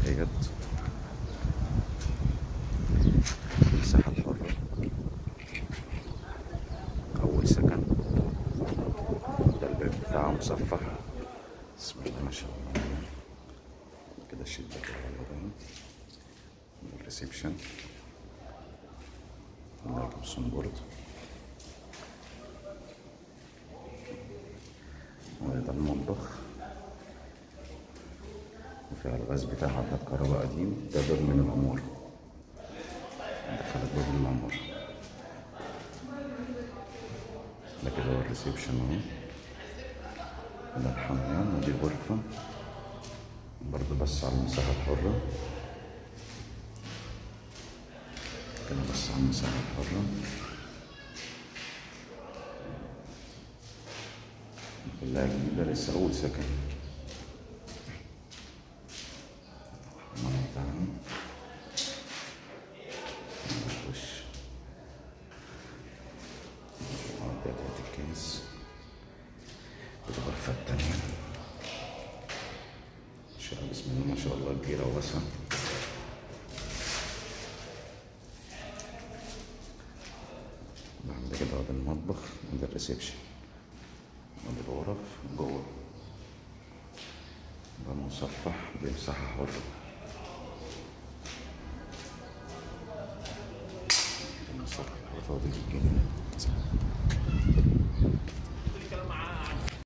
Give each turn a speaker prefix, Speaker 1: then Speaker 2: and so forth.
Speaker 1: اهيت المساحة الحرة. أول سكن، ده الباب بتاعه مصفح، بسم الله ما شاء الله. كده الشباك الأولاني، ده الريسبشن، ده جبسون بورد، وده المطبخ، وفيها الغاز بتاع عداد كهرباء قديم. ده باب من العمارة، دخلت باب من العمارة. ده كده هو الريسبشن اهو، ده الحمام، ودي غرفة برضه بس على المساحة الحرة. كده بس على المساحة الحرة. كلها جديدة، لسه أول سكن. الحمام بتاعنا وش بتاعت الكيس. دي الغرفة التانية، شقة بسم الله ما شاء الله كبيرة وواسعة. بعد كده ده المطبخ، وده الريسبشن، ودي الغرف جوه. ده مصفح بمساحة حرة. المساحة الحرة دي الجنينة.